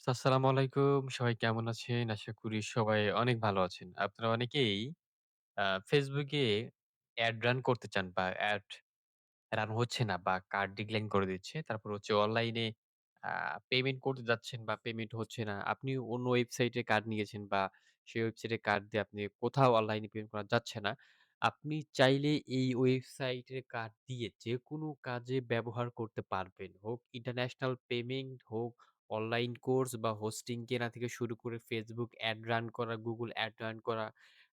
আসসালামু আলাইকুম। সবাই কেমন আছেন? আশা করি সবাই অনেক ভালো আছেন। আপনারা অনেকেই Facebook এ এড রান করতে চান বা এড রান হচ্ছে না বা কার্ড ডিক্লাইন করে দিচ্ছে। তারপর হচ্ছে অনলাইনে আ পেমেন্ট করতে যাচ্ছেন বা পেমেন্ট হচ্ছে না। আপনি অন্য ওয়েবসাইটে কার্ড নিয়েছেন বা সেই ওয়েবসাইটে কার্ড দিয়ে আপনি কোথাও অনলাইনে পেমেন্ট করা যাচ্ছে না। আপনি চাইলে এই ওয়েবসাইটের কার্ড দিয়ে যেকোনো কাজে ব্যবহার করতে পারবেন। হোক ইন্টারন্যাশনাল পেমেন্ট, হোক অনলাইন কোর্স বা হোস্টিং কেনা থেকে শুরু করে Facebook অ্যাড রান করা, Google অ্যাড রান করা।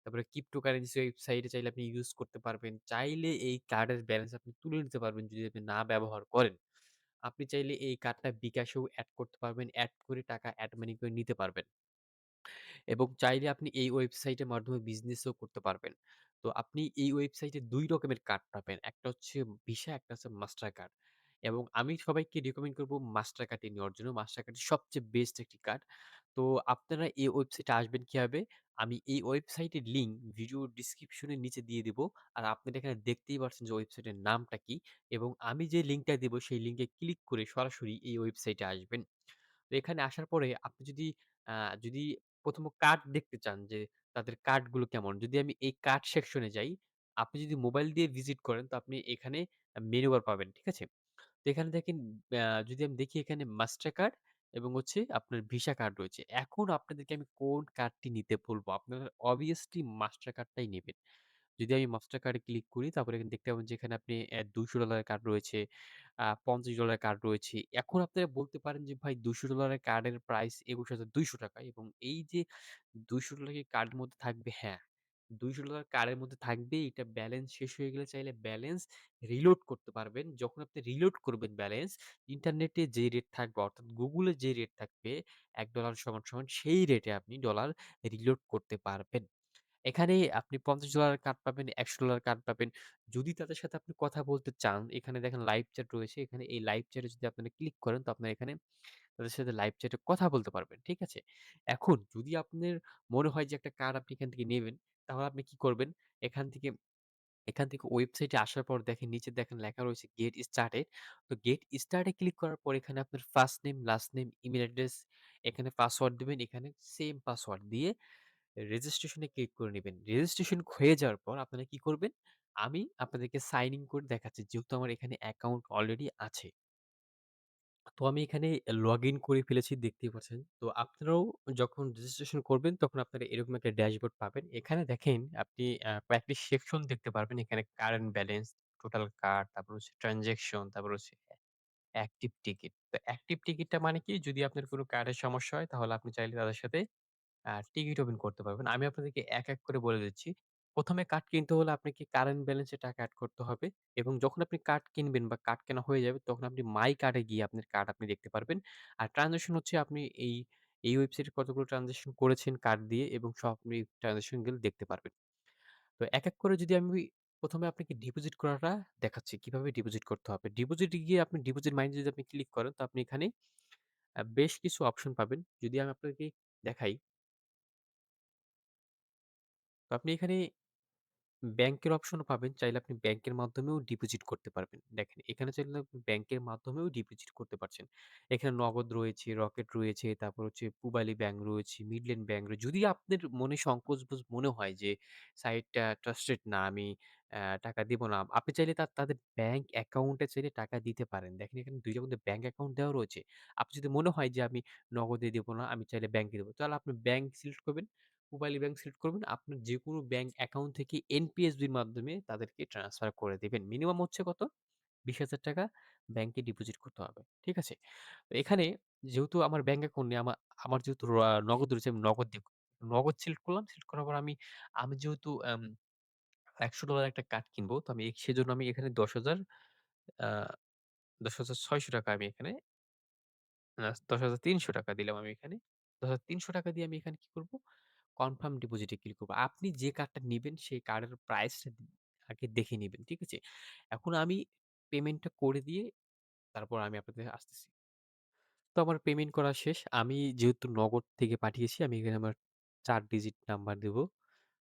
তারপরে ক্রিপ্টোকারেন্সি ওয়েবসাইটে চাইলে আপনি ইউজ করতে পারবেন। চাইলে এই কার্ডের ব্যালেন্স আপনি তুলে নিতে পারবেন যদি আপনি না ব্যবহার করেন। আপনি চাইলে এই কার্ডটা বিকাশেও এড করতে পারবেন। এড করে টাকা এড মানি করে নিতে পারবেন। এবং চাইলে আপনি এই ওয়েবসাইটের মাধ্যমে বিজনেসও করতে পারবেন। তো আপনি এই ওয়েবসাইটে ২ রকমের কার্ড পাবেন। একটা হচ্ছে ভিসা, একটা হচ্ছে মাস্টার কার্ড। এবং আমি সবাইকে রিকমেন্ড করব মাস্টার কার্ডটি নেওয়ার জন্য। মাস্টার কার্ড সবচেয়ে বেস্ট একটি কার্ড। তো আপনারা এই ওয়েবসাইটে আসবেন কিভাবে? আমি এই ওয়েবসাইটের লিঙ্ক ভিডিও ডেসক্রিপশনের নিচে দিয়ে দিব। আর আপনারা এখানে দেখতেই পারছেন যে ওয়েবসাইটের নামটা কি? এবং আমি যে লিঙ্কটা দিব সেই লিঙ্কে ক্লিক করে সরাসরি এই ওয়েবসাইটে আসবেন। তো এখানে আসার পরে আপনি আ যদি ১ম কার্ড দেখতে চান যে তাদের কার্ডগুলো কেমন? যদি আমি এই কার্ড সেকশনে যাই, আপনি যদি মোবাইল দিয়ে ভিজিট করেন তো আপনি এখানে মেনু বার পাবেন। ঠিক আছে? তো এখানে দেখেন যদি আমি দেখি এখানে মাস্টার কার্ড এবং হচ্ছে আপনার ভিসা কার্ড রয়েছে। এখন আপনাদেরকে আমি কোন কার্ডটি নিতে বলব? আপনারা obviously মাস্টার কার্ডটাই নিবেন। যদি আমি মাস্টার কার্ডে ক্লিক করি, তারপরে এখানে দেখতে পাবেন যে এখানে আপনি $200 এর কার্ড রয়েছে, $50 এর কার্ড রয়েছে। এখন আপনারা বলতে পারেন যে, "ভাই $200 এর কার্ডের প্রাইস ৳২১,২০০" এবং এই যে $200 কি কার্ডের মধ্যে থাকবে? হ্যাঁ, $200 কার্ডের মধ্যে থাকবে। এটা ব্যালেন্স শেষ হয়ে গেলে চাইলে ব্যালেন্স রিলোড করতে পারবেন। যখন আপনি রিলোড করবেন ব্যালেন্স, ইন্টারনেটে যে রেট থাকবে অর্থাৎ Google এ যে রেট থাকবে $১ সমান সেই রেটে আপনি ডলার রিলোড করতে পারবেন। এখানে আপনি $৫০ কার্ড পাবেন, $১০০ কার্ড পাবেন। যদি তাদের সাথে আপনি কথা বলতে চান, এখানে দেখেন লাইভ চ্যাট রয়েছে। এখানে এই লাইভ চ্যাটে যদি আপনারা ক্লিক করেন, তো আপনারা এখানে তাদের সাথে লাইভ চ্যাটে কথা বলতে পারবেন। ঠিক আছে? এখন যদি আপনার মনে হয় যে একটা কার্ড আপনি এখান থেকে নেবেন, তাহলে আপনি কি করবেন? এখান থেকে এখান থেকে ওয়েবসাইটে আসার পর দেখেন নিচে দেখেন লেখা রয়েছে গেট স্টার্টেড। তো গেট স্টার্ট এ ক্লিক করার পর এখানে আপনার first name, last name, email address, এখানে পাসওয়ার্ড দিবেন। এখানে সেম পাসওয়ার্ড দিয়ে রেজিস্ট্রেশন এ ক্লিক করে নিবেন। রেজিস্ট্রেশন হয়ে যাওয়ার পর আপনারা কি করবেন? আমি আপনাদেরকে সাইন ইন করে দেখাচ্ছি। যেহেতু আমার এখানে অ্যাকাউন্ট অলরেডি আছে। তো আমি এখানে লগইন করে ফেলেছি দেখতেই পাচ্ছেন। তো আপনারাও যখন রেজিস্ট্রেশন করবেন তখন আপনারা এরকম একটা ড্যাশবোর্ড পাবেন। এখানে দেখেন আপনি কয়েকটি সেকশন দেখতে পারবেন। এখানে কারেন্ট ব্যালেন্স, টোটাল কার্ড, তারপর হচ্ছে ট্রান্সেকশন, তারপর হচ্ছে অ্যাক্টিভ টিকেট। তো অ্যাক্টিভ টিকেটটা মানে কি? যদি আপনার কোনো কার্ডের সমস্যা হয় তাহলে আপনি চাইলে তাদের সাথে টিকিট ওপেন করতে পারবেন। আমি আপনাদেরকে এক করে বলে দিচ্ছি। ১ম এ কার্ড কিনতে হলে আপনাকে কারেন্ট ব্যালেন্স এ টাকা এড করতে হবে এবং যখন আপনি কার্ড কিনবেন বা কার্ড কেনা হয়ে যাবে তখন আপনি মাই কার্ড এ গিয়ে আপনার কার্ড আপনি দেখতে পারবেন। আর ট্রান্সেকশন হচ্ছে আপনি এই ওয়েবসাইটে কতগুলো ট্রান্সেকশন করেছেন কার্ড দিয়ে এবং সব আপনি ট্রান্সেকশন গুলো দেখতে পারবেন। তো এক করে যদি আমি ১ম এ আপনাকে ডিপোজিট করাটা দেখাচ্ছি। কিভাবে ডিপোজিট করতে হবে। ডিপোজিটে গিয়ে আপনি ডিপোজিট মাইন্ড যদি আপনি ক্লিক করেন তো আপনি এখানে বেশ কিছু অপশন পাবেন। যদি আমি আপনাকে দেখাই তো আপনি এখানে ব্যাংকের অপশনও পাবেন। চাইলে আপনি ব্যাংকের মাধ্যমেও ডিপোজিট করতে পারবেন। দেখেন এখানে চাইলে আপনি ব্যাংকের মাধ্যমেও ডিপোজিট করতে পারছেন। এখানে নগদ রয়েছে, রকেট রয়েছে, তারপর হচ্ছে পূবালী ব্যাংক রয়েছে, মিডল্যান্ড ব্যাংক রয়েছে। যদি আপনার মনে সংকোচ বোধ মনে হয় যে সাইটটা ট্রাস্টেড না, আমি টাকা দিব না। আপনি চাইলে তাদের ব্যাংক অ্যাকাউন্টে চাইলে টাকা দিতে পারেন। দেখেন এখানে ২ টা কিন্তু ব্যাংক অ্যাকাউন্ট দেওয়া রয়েছে। আপনি যদি মনে হয় যে আমি নগদে দিব না, আমি চাইলে ব্যাংকে দিব। তাহলে আপনি ব্যাংক সিলেক্ট করবেন। মোবাইল ব্যাংক সিলেক্ট করবেন। আপনার যেকোনো ব্যাংক অ্যাকাউন্ট থেকে এনপিএসবির মাধ্যমে তাদেরকে ট্রান্সফার করে দিবেন। মিনিমাম হচ্ছে কত? ৳২০,০০০ ব্যাংকে ডিপোজিট করতে হবে। ঠিক আছে? তো এখানে যেহেতু আমার ব্যাংক অ্যাকাউন্ট নেই, আমার যেহেতু নগদ রয়েছে, আমি নগদ দিয়ে নগদ সিলেক্ট করলাম। সিলেক্ট করার পর আমি যেহেতু $১০০ একটা কার্ড কিনবো, তো সেজন্য আমি এখানে ১০,০০০ আ ৳১০,৬০০ আমি এখানে ৳১০,৩০০ দিলাম আমি এখানে। ৳১০,৩০০ দিয়ে আমি এখানে কি করব? কনফার্ম ডিপোজিট এ ক্লিক করব। আপনি যে কার্ডটা নিবেন সেই কার্ডের প্রাইসটা আগে দেখে নিবেন। ঠিক আছে? এখন আমি পেমেন্টটা করে দিয়ে তারপর আমি আপনাদের আসতেছি। তো আমার পেমেন্ট করা শেষ। আমি যেহেতু নগদ থেকে পাঠিয়েছি আমি এখানে আমার ৪ ডিজিট নাম্বার দেব।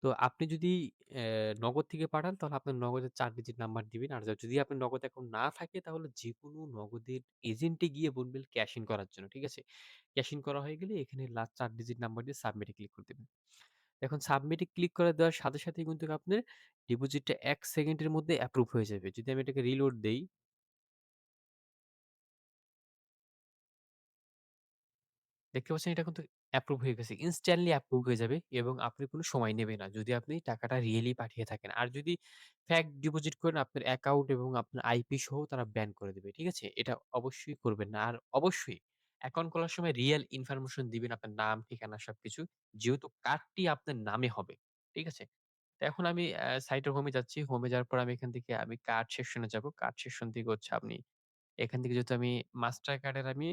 তো আপনি যদি অ্যা নগদ থেকে পাঠান তাহলে আপনার নগদের ৪ ডিজিট নাম্বার দিবেন। আর যদি আপনার নগদ এখন না থাকে তাহলে যেকোনো নগদের এজেন্টে গিয়ে বলবেন ক্যাশ ইন করার জন্য। ঠিক আছে? ক্যাশ ইন করা হয়ে গেলে এখানে লাস্ট ৪ ডিজিট নাম্বার দিয়ে সাবমিট এ ক্লিক করে দিবেন। এখন সাবমিট এ ক্লিক করে দেওয়ার সাথে, সাথেই কিন্তু আপনার ডিপোজিটটা ১ সেকেন্ডের মধ্যে অ্যাপ্রুভ হয়ে যাবে। যদি আমি এটাকে রিলোড দেই দেখতে পাচ্ছেন এটা কিন্তু অ্যাপ্রুভ হয়ে গেছে। ইনস্ট্যান্টলি অ্যাপ্রুভ হয়ে যাবে এবং আপনি কোনো সময় নেবে না। যদি আপনি টাকাটা রিয়েলি পাঠিয়ে থাকেন। আর যদি ফেক ডিপোজিট করেন আপনার অ্যাকাউন্ট এবং আপনার আইপি সহ তারা ব্যান করে দিবে। ঠিক আছে? এটা অবশ্যই করবেন না। আর অবশ্যই অ্যাকাউন্ট খোলার সময় রিয়াল ইনফরমেশন দিবেন আপনার নাম, ঠিকানা সবকিছু। যেহেতু কার্ডটি আপনার নামে হবে। ঠিক আছে? তো এখন আমি সাইটের হোমে যাচ্ছি। হোমে যাওয়ার পর আমি এখান থেকে আমি কার্ড সেকশনে যাবো। কার্ড সেকশন থেকে হচ্ছে আপনি এখান থেকে যেহেতু আমি মাস্টার কার্ডের আমি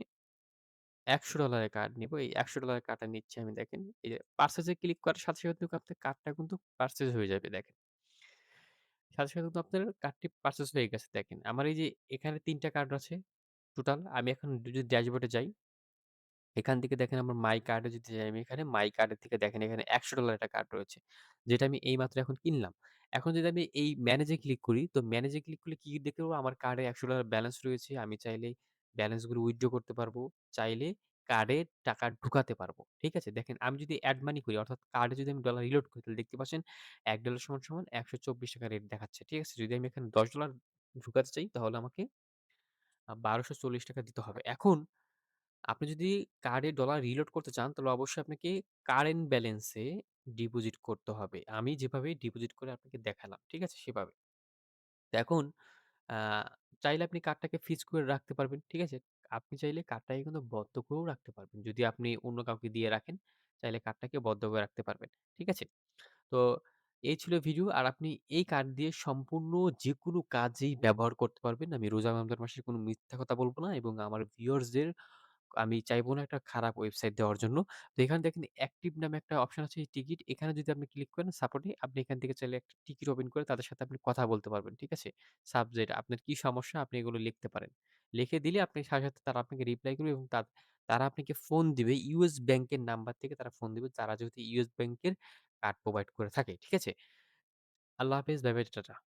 $১০০ এর কার্ড নিবো। এই $১০০ কার্ডটা নিচ্ছি আমি দেখেন। এই যে পারচেজ এ ক্লিক করার সাথে, সাথে কিন্তু আপনার কার্ডটা কিন্তু পারচেজ হয়ে যাবে দেখেন। সাথে, সাথে কিন্তু আপনার কার্ডটি পারচেজ হয়ে গেছে দেখেন। আমার এই যে এখানে ৩ টা কার্ড আছে টোটাল। আমি এখন যদি ড্যাশবোর্ডে যাই এখান থেকে দেখেন আমার মাই কার্ডে যদি যাই আমি এখানে মাই কার্ডের থেকে দেখেন এখানে $১০০ একটা কার্ড রয়েছে। যেটা আমি এইমাত্র এখন কিনলাম। এখন যদি আমি এই ম্যানেজ এ ক্লিক করি, তো ম্যানেজ এ ক্লিক করলে কি দেখতে পারবো? আমার কার্ডে $১০০ ব্যালেন্স রয়েছে। আমি চাইলেই ব্যালেন্স গুলো উইথড্র করতে পারবো। চাইলে কার্ডে টাকা ঢুকাতে পারবো। ঠিক আছে? দেখেন আমি যদি এড মানি করি অর্থাৎ কার্ডে যদি আমি ডলার রিলোড করি তাহলে দেখতে পাচ্ছেন $১ সমান ৳১২৪ রেট দেখাচ্ছে। ঠিক আছে? যদি আমি এখানে $১০ ঢুকাতে চাই তাহলে আমাকে ৳১২৪০ দিতে হবে। এখন আপনি যদি কার্ডে ডলার রিলোড করতে চান, তাহলে অবশ্যই আপনাকে কারেন্ট ব্যালেন্সে ডিপোজিট করতে হবে। আমি যেভাবে ডিপোজিট করে আপনাকে দেখালাম। ঠিক আছে? সেভাবে। তো এখন আ চাইলে আপনি কার্ডটাকে ফ্রিজ করে রাখতে পারবেন। ঠিক আছে? আপনি চাইলে কার্ডটাকে কিন্তু বদ্ধ করেও রাখতে পারবেন। যদি আপনি অন্য কাউকে দিয়ে রাখেন, চাইলে কার্ডটাকে বদ্ধ করে রাখতে পারবেন। ঠিক আছে? তো এই ছিল ভিডিও। আর আপনি এই কার্ড দিয়ে সম্পূর্ণ যেকোনো কাজেই ব্যবহার করতে পারবেন। আমি রোজা রমজান মাসে কোনো মিথ্যা কথা বলব না এবং আমার ভিউয়ার্সদের আমি চাইবো না একটা খারাপ ওয়েবসাইট দেওয়ার জন্য। তো এখানে দেখেন অ্যাক্টিভ নামে একটা অপশন আছে টিকিট। এখানে যদি আপনি ক্লিক করেন সাপোর্ট এ আপনি এখান থেকে চাইলে একটা টিকিট ওপেন করে তাদের সাথে আপনি কথা বলতে পারবেন। ঠিক আছে? সাবজেক্ট আপনার কি সমস্যা আপনি এগুলো লিখতে পারেন। লিখে দিলে আপনি সাথে, সাথে তারা আপনাকে রিপ্লাই করবে এবং তারা আপনাকে ফোন দিবে। ইউএস ব্যাংকের নাম্বার থেকে তারা ফোন দিবে। তারা যেহেতু ইউএস ব্যাংকের কার্ড প্রোভাইড করে থাকে। ঠিক আছে? আল্লাহ হাফেজ। Bye, bye. টাটা।